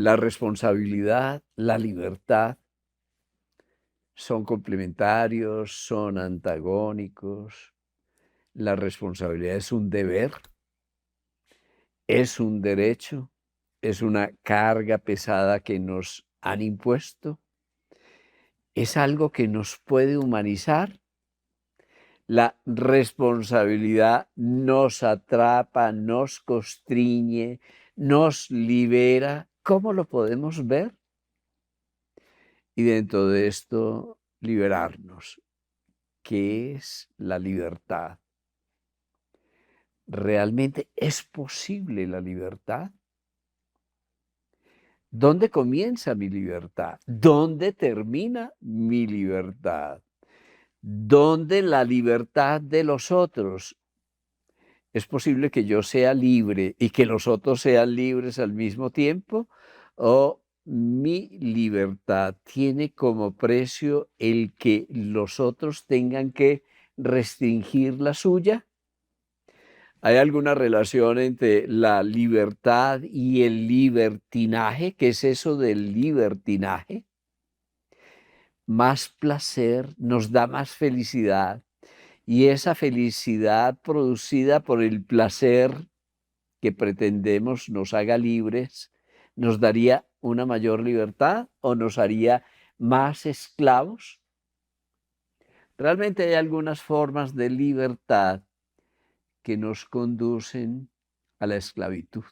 La responsabilidad, la libertad son complementarios, son antagónicos. La responsabilidad es un deber, es un derecho, es una carga pesada que nos han impuesto, es algo que nos puede humanizar. La responsabilidad nos atrapa, nos constriñe, nos libera. ¿Cómo lo podemos ver? Y dentro de esto, liberarnos. ¿Qué es la libertad? ¿Realmente es posible la libertad? ¿Dónde comienza mi libertad? ¿Dónde termina mi libertad? ¿Dónde la libertad de los otros? ¿Es posible que yo sea libre y que los otros sean libres al mismo tiempo? ¿O mi libertad tiene como precio el que los otros tengan que restringir la suya? ¿Hay alguna relación entre la libertad y el libertinaje? ¿Qué es eso del libertinaje? Más placer, nos da más felicidad, y esa felicidad producida por el placer que pretendemos nos haga libres, ¿nos daría una mayor libertad o nos haría más esclavos? Realmente hay algunas formas de libertad que nos conducen a la esclavitud.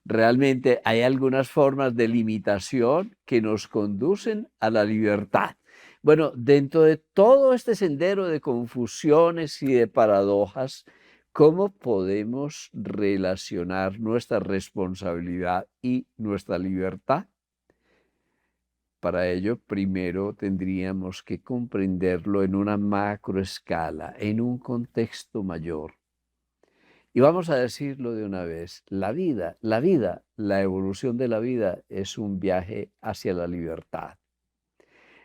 Realmente hay algunas formas de limitación que nos conducen a la libertad. Bueno, dentro de todo este sendero de confusiones y de paradojas, ¿cómo podemos relacionar nuestra responsabilidad y nuestra libertad? Para ello, primero tendríamos que comprenderlo en una macroescala, en un contexto mayor. Y vamos a decirlo de una vez, la evolución de la vida es un viaje hacia la libertad,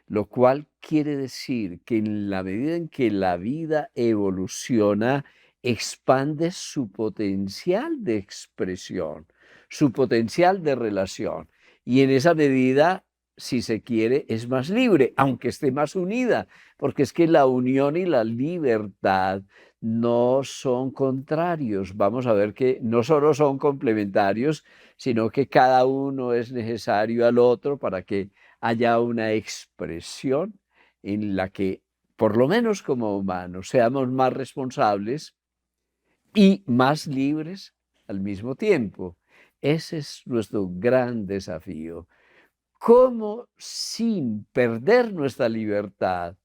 lo cual quiere decir que en la medida en que la vida evoluciona, expande su potencial de expresión, su potencial de relación. Y en esa medida, si se quiere, es más libre, aunque esté más unida, porque es que la unión y la libertad no son contrarios. Vamos a ver que no solo son complementarios, sino que cada uno es necesario al otro para que haya una expresión en la que, por lo menos como humanos, seamos más responsables y más libres al mismo tiempo. Ese es nuestro gran desafío. ¿Cómo sin perder nuestra libertad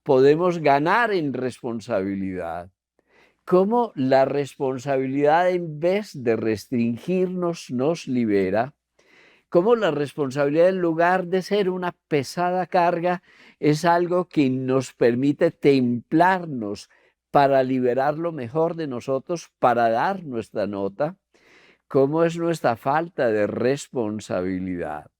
podemos ganar en responsabilidad? ¿Cómo la responsabilidad, en vez de restringirnos, nos libera? ¿Cómo la responsabilidad, en lugar de ser una pesada carga, es algo que nos permite templarnos para liberar lo mejor de nosotros, para dar nuestra nota? ¿Cómo es nuestra falta de responsabilidad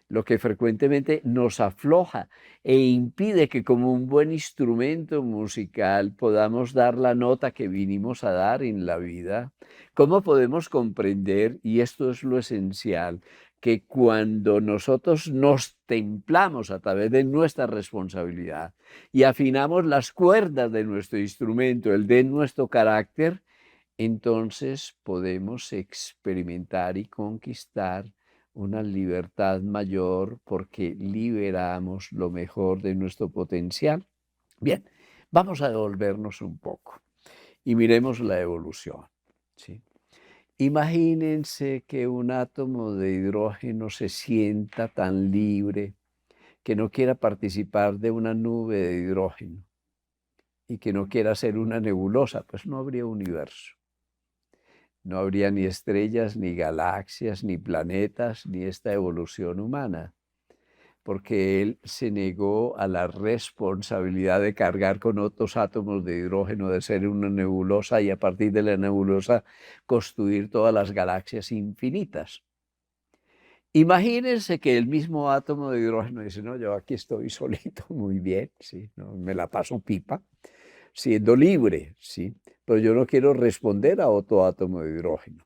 lo que frecuentemente nos afloja e impide que, como un buen instrumento musical, podamos dar la nota que vinimos a dar en la vida? ¿Cómo podemos comprender, y esto es lo esencial, que cuando nosotros nos templamos a través de nuestra responsabilidad y afinamos las cuerdas de nuestro instrumento, el de nuestro carácter, entonces podemos experimentar y conquistar una libertad mayor porque liberamos lo mejor de nuestro potencial? Bien, vamos a devolvernos un poco y miremos la evolución, ¿sí? Imagínense que un átomo de hidrógeno se sienta tan libre que no quiera participar de una nube de hidrógeno y que no quiera ser una nebulosa, pues no habría universo. No habría ni estrellas, ni galaxias, ni planetas, ni esta evolución humana, porque él se negó a la responsabilidad de cargar con otros átomos de hidrógeno, de ser una nebulosa y a partir de la nebulosa construir todas las galaxias infinitas. Imagínense que el mismo átomo de hidrógeno dice, no, yo aquí estoy solito, muy bien, sí, no, me la paso pipa, siendo libre, sí, pero yo no quiero responder a otro átomo de hidrógeno.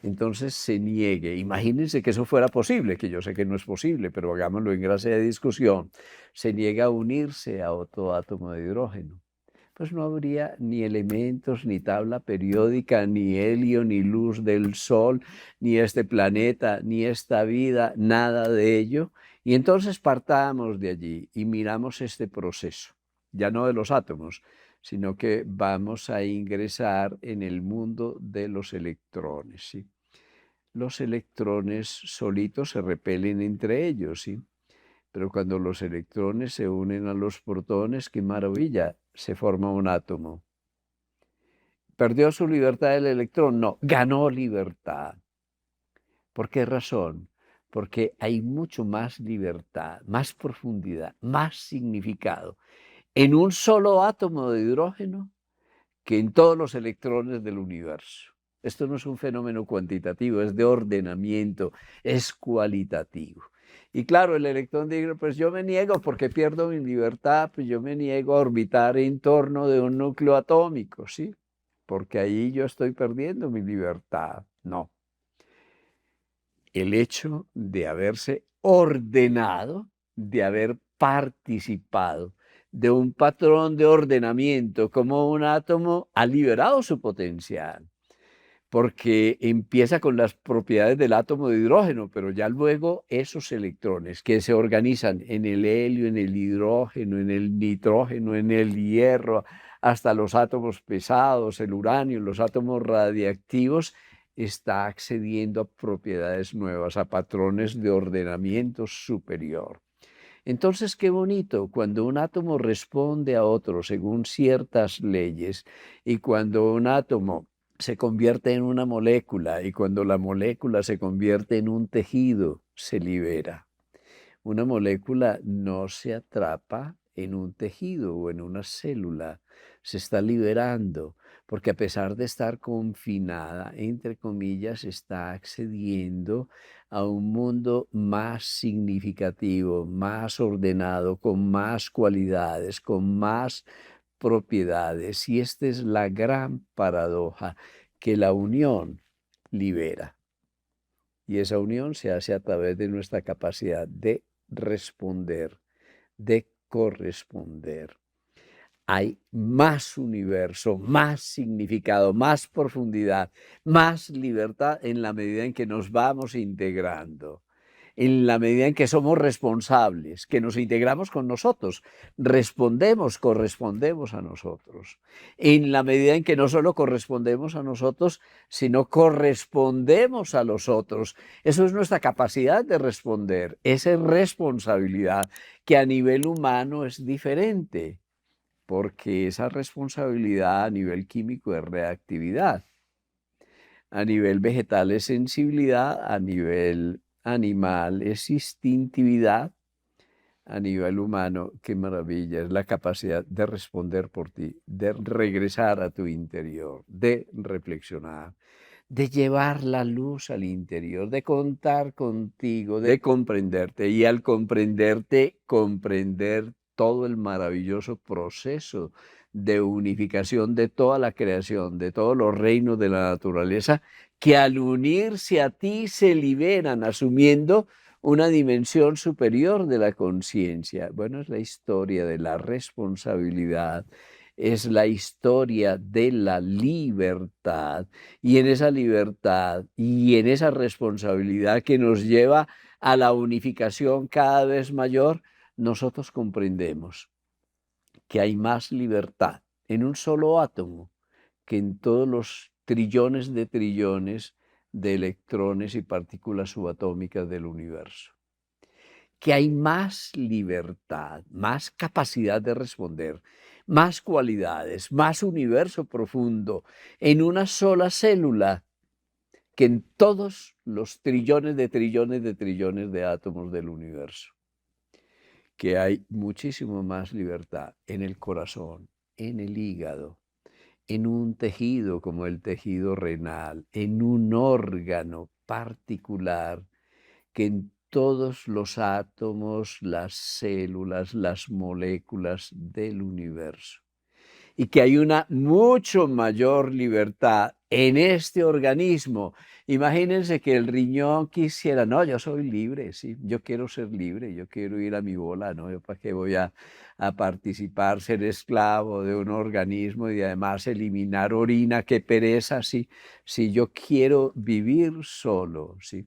entonces se niegue. Imagínense que eso fuera posible, que yo sé que no es posible, pero hagámoslo en gracia de discusión. Se niega a unirse a otro átomo de hidrógeno. Pues no habría ni elementos, ni tabla periódica, ni helio, ni luz del sol, ni este planeta, ni esta vida, nada de ello. Y entonces partamos de allí y miramos este proceso, ya no de los átomos, sino que vamos a ingresar en el mundo de los electrones, ¿sí? Los electrones solitos se repelen entre ellos, ¿sí? Pero cuando los electrones se unen a los protones, qué maravilla, se forma un átomo. ¿Perdió su libertad el electrón? No, ganó libertad. ¿Por qué razón? Porque hay mucho más libertad, más profundidad, más significado en un solo átomo de hidrógeno que en todos los electrones del universo. Esto no es un fenómeno cuantitativo, es de ordenamiento, es cualitativo. Y claro, el electrón dice, pues yo me niego porque pierdo mi libertad, pues yo me niego a orbitar en torno de un núcleo atómico, ¿sí? Porque ahí yo estoy perdiendo mi libertad. No, el hecho de haberse ordenado, de haber participado de un patrón de ordenamiento como un átomo, ha liberado su potencial, porque empieza con las propiedades del átomo de hidrógeno, pero ya luego esos electrones que se organizan en el helio, en el hidrógeno, en el nitrógeno, en el hierro, hasta los átomos pesados, el uranio, los átomos radiactivos, está accediendo a propiedades nuevas, a patrones de ordenamiento superior. Entonces, qué bonito cuando un átomo responde a otro según ciertas leyes y cuando un átomo se convierte en una molécula y cuando la molécula se convierte en un tejido, se libera. Una molécula no se atrapa en un tejido o en una célula, se está liberando, porque a pesar de estar confinada, entre comillas, está accediendo a un mundo más significativo, más ordenado, con más cualidades, con más propiedades. Y esta es la gran paradoja, que la unión libera. Y esa unión se hace a través de nuestra capacidad de responder, de corresponder. Hay más universo, más significado, más profundidad, más libertad en la medida en que nos vamos integrando, en la medida en que somos responsables, que nos integramos con nosotros, respondemos, correspondemos a nosotros, en la medida en que no solo correspondemos a nosotros, sino correspondemos a los otros. Eso es nuestra capacidad de responder, esa es responsabilidad que a nivel humano es diferente, porque esa responsabilidad a nivel químico es reactividad. A nivel vegetal es sensibilidad, a nivel animal es instintividad, a nivel humano, qué maravilla, es la capacidad de responder por ti, de regresar a tu interior, de reflexionar, de llevar la luz al interior, de contar contigo, de comprenderte y al comprenderte, comprender todo el maravilloso proceso de unificación de toda la creación, de todos los reinos de la naturaleza, que al unirse a ti se liberan, asumiendo una dimensión superior de la conciencia. Bueno, es la historia de la responsabilidad, es la historia de la libertad, y en esa libertad y en esa responsabilidad que nos lleva a la unificación cada vez mayor, nosotros comprendemos que hay más libertad en un solo átomo que en todos los trillones de electrones y partículas subatómicas del universo. Que hay más libertad, más capacidad de responder, más cualidades, más universo profundo en una sola célula que en todos los trillones de átomos del universo. Que hay muchísimo más libertad en el corazón, en el hígado, en un tejido como el tejido renal, en un órgano particular, que en todos los átomos, las células, las moléculas del universo. Y que hay una mucho mayor libertad en este organismo. Imagínense que el riñón quisiera, no, yo soy libre, sí, yo quiero ser libre, yo quiero ir a mi bola, ¿no? Yo para qué voy a participar, ser esclavo de un organismo y además eliminar orina, qué pereza, sí, si yo quiero vivir solo, sí.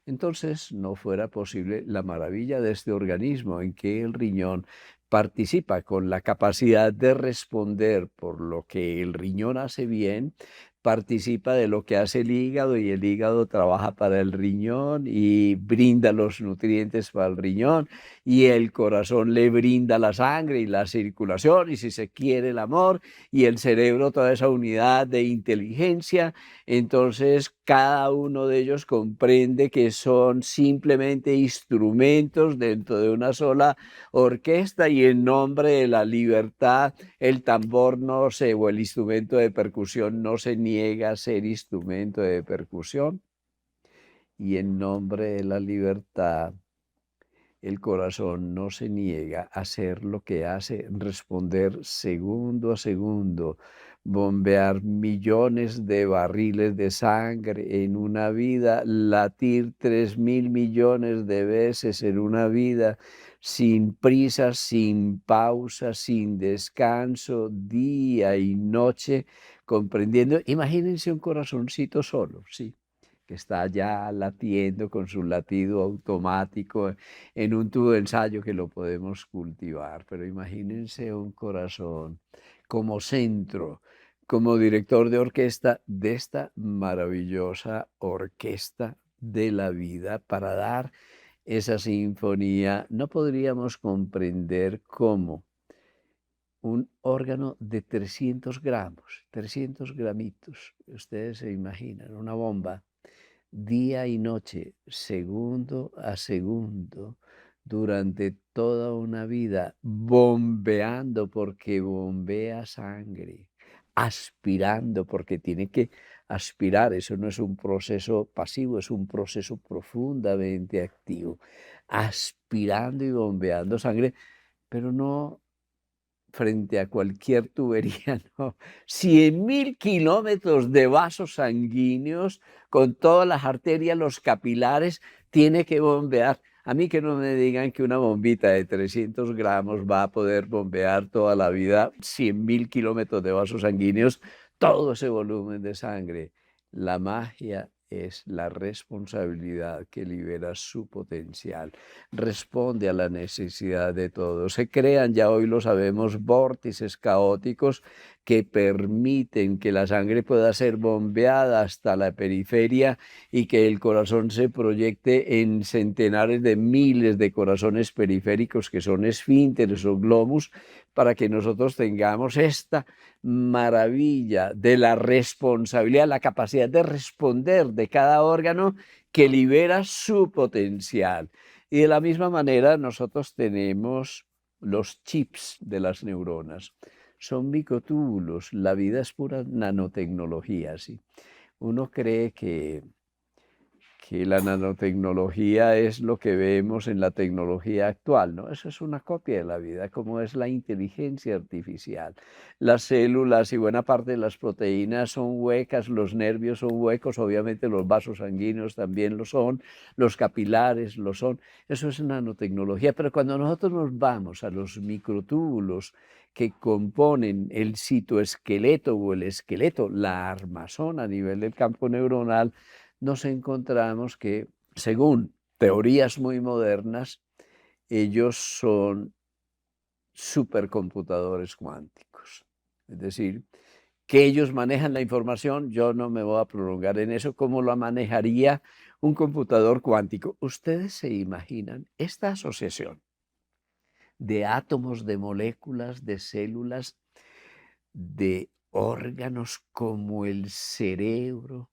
Entonces no fuera posible la maravilla de este organismo en que el riñón participa con la capacidad de responder por lo que el riñón hace bien, participa de lo que hace el hígado y el hígado trabaja para el riñón y brinda los nutrientes para el riñón y el corazón le brinda la sangre y la circulación y si se quiere el amor y el cerebro toda esa unidad de inteligencia. Entonces cada uno de ellos comprende que son simplemente instrumentos dentro de una sola orquesta y en nombre de la libertad el tambor no se, o el instrumento de percusión no se niega a ser instrumento de percusión. Y en nombre de la libertad, el corazón no se niega a hacer lo que hace, responder segundo a segundo, bombear millones de barriles de sangre en una vida, latir 3.000 millones de veces en una vida, sin prisa, sin pausa, sin descanso, día y noche, comprendiendo. Imagínense un corazoncito solo, sí, que está ya latiendo con su latido automático en un tubo de ensayo que lo podemos cultivar, pero imagínense un corazón como centro, como director de orquesta de esta maravillosa orquesta de la vida para dar esa sinfonía. No podríamos comprender cómo un órgano de 300 gramos, 300 gramitos, ustedes se imaginan, una bomba día y noche, segundo a segundo, durante toda una vida, bombeando porque bombea sangre, aspirando porque tiene que aspirar. Eso no es un proceso pasivo, es un proceso profundamente activo. Aspirando y bombeando sangre, pero no frente a cualquier tubería, no. 100.000 kilómetros de vasos sanguíneos con todas las arterias, los capilares, tiene que bombear. A mí que no me digan que una bombita de 300 gramos va a poder bombear toda la vida 100.000 kilómetros de vasos sanguíneos, todo ese volumen de sangre. La magia es la responsabilidad que libera su potencial, responde a la necesidad de todos. Se crean, ya hoy lo sabemos, vórtices caóticos que permiten que la sangre pueda ser bombeada hasta la periferia y que el corazón se proyecte en centenares de miles de corazones periféricos que son esfínteres o globus, para que nosotros tengamos esta maravilla de la responsabilidad, la capacidad de responder de cada órgano que libera su potencial. Y de la misma manera nosotros tenemos los chips de las neuronas. Son microtúbulos, la vida es pura nanotecnología, ¿sí? Uno cree que la nanotecnología es lo que vemos en la tecnología actual, ¿no? Eso es una copia de la vida, como es la inteligencia artificial. Las células y buena parte de las proteínas son huecas, los nervios son huecos, obviamente los vasos sanguíneos también lo son, los capilares lo son. Eso es nanotecnología, pero cuando nosotros nos vamos a los microtúbulos que componen el citoesqueleto o el esqueleto, la armazón a nivel del campo neuronal, nos encontramos que, según teorías muy modernas, ellos son supercomputadores cuánticos. Es decir, que ellos manejan la información, yo no me voy a prolongar en eso, ¿cómo lo manejaría un computador cuántico? Ustedes se imaginan esta asociación de átomos, de moléculas, de células, de órganos como el cerebro.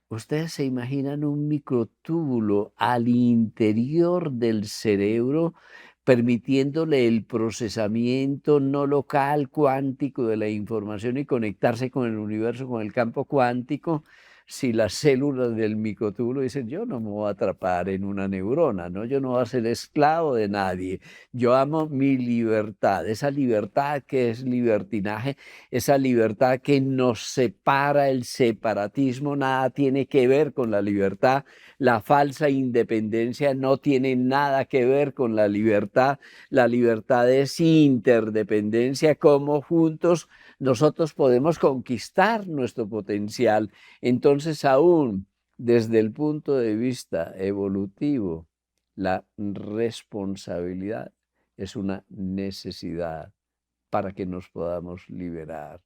Ustedes se imaginan un microtúbulo al interior del cerebro, permitiéndole el procesamiento no local cuántico de la información y conectarse con el universo, con el campo cuántico, si las células del microtúbulo dicen, yo no me voy a atrapar en una neurona, ¿no? Yo no voy a ser esclavo de nadie. Yo amo mi libertad, esa libertad que es libertinaje, esa libertad que nos separa, el separatismo nada tiene que ver con la libertad, la falsa independencia no tiene nada que ver con la libertad es interdependencia, como juntos nosotros podemos conquistar nuestro potencial. Entonces, aún desde el punto de vista evolutivo, la responsabilidad es una necesidad para que nos podamos liberar.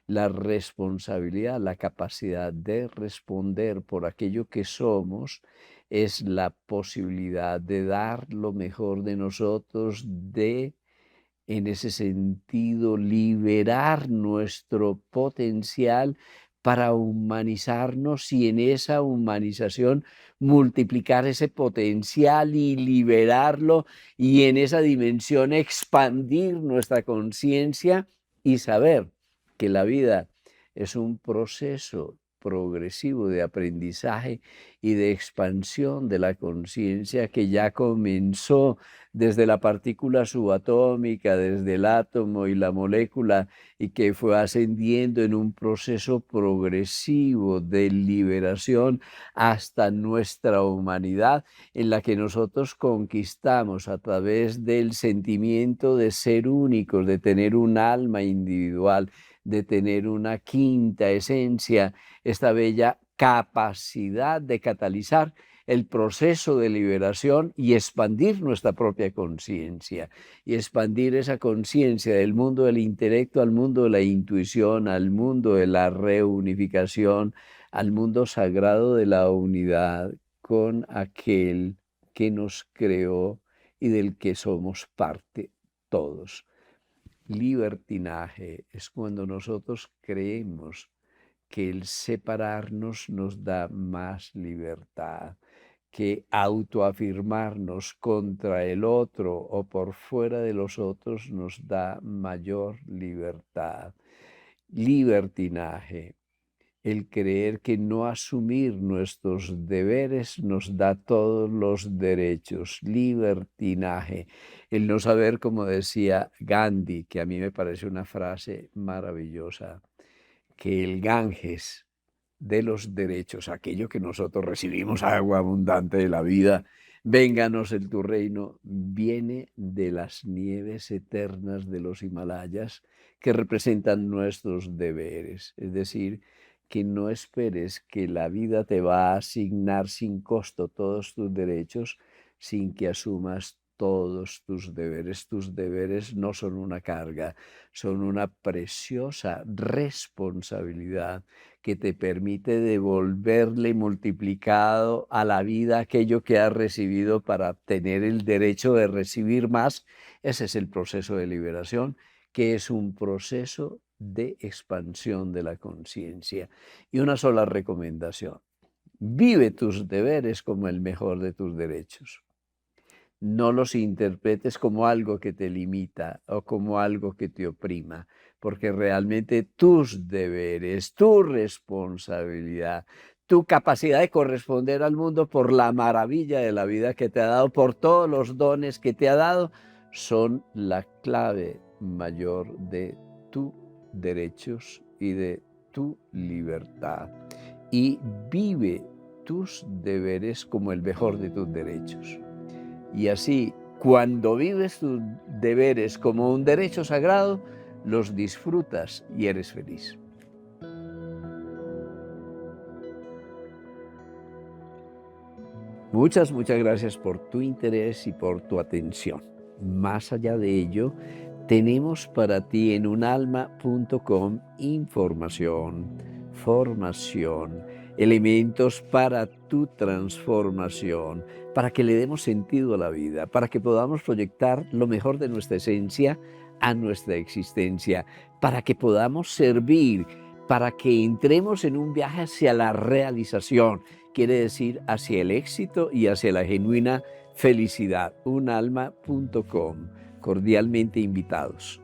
La responsabilidad, la capacidad de responder por aquello que somos, es la posibilidad de dar lo mejor de nosotros, de, en ese sentido, liberar nuestro potencial para humanizarnos y en esa humanización multiplicar ese potencial y liberarlo y en esa dimensión expandir nuestra conciencia y saber que la vida es un proceso progresivo de aprendizaje y de expansión de la conciencia que ya comenzó desde la partícula subatómica, desde el átomo y la molécula, y que fue ascendiendo en un proceso progresivo de liberación hasta nuestra humanidad, en la que nosotros conquistamos a través del sentimiento de ser únicos, de tener un alma individual, de tener una quinta esencia, esta bella capacidad de catalizar el proceso de liberación y expandir nuestra propia conciencia, y expandir esa conciencia del mundo del intelecto al mundo de la intuición, al mundo de la reunificación, al mundo sagrado de la unidad con aquel que nos creó y del que somos parte todos. Libertinaje es cuando nosotros creemos que el separarnos nos da más libertad, que autoafirmarnos contra el otro o por fuera de los otros nos da mayor libertad. Libertinaje, el creer que no asumir nuestros deberes nos da todos los derechos. Libertinaje, el no saber, como decía Gandhi, que a mí me parece una frase maravillosa, que el Ganges de los derechos, aquello que nosotros recibimos, agua abundante de la vida, vénganos el tu reino, viene de las nieves eternas de los Himalayas que representan nuestros deberes. Es decir, que no esperes que la vida te va a asignar sin costo todos tus derechos sin que asumas todos tus deberes. Tus deberes no son una carga, son una preciosa responsabilidad que te permite devolverle multiplicado a la vida aquello que has recibido para tener el derecho de recibir más. Ese es el proceso de liberación, que es un proceso de expansión de la conciencia. Y una sola recomendación: vive tus deberes como el mejor de tus derechos. No los interpretes como algo que te limita o como algo que te oprima, porque realmente tus deberes, tu responsabilidad, tu capacidad de corresponder al mundo por la maravilla de la vida que te ha dado, por todos los dones que te ha dado, son la clave mayor de tus derechos y de tu libertad. Y vive tus deberes como el mejor de tus derechos. Y así, cuando vives tus deberes como un derecho sagrado, los disfrutas y eres feliz. Muchas gracias por tu interés y por tu atención. Más allá de ello, tenemos para ti en unalma.com información, formación, elementos para tu transformación, para que le demos sentido a la vida, para que podamos proyectar lo mejor de nuestra esencia a nuestra existencia, para que podamos servir, para que entremos en un viaje hacia la realización, quiere decir hacia el éxito y hacia la genuina felicidad. Unalma.com. Cordialmente invitados.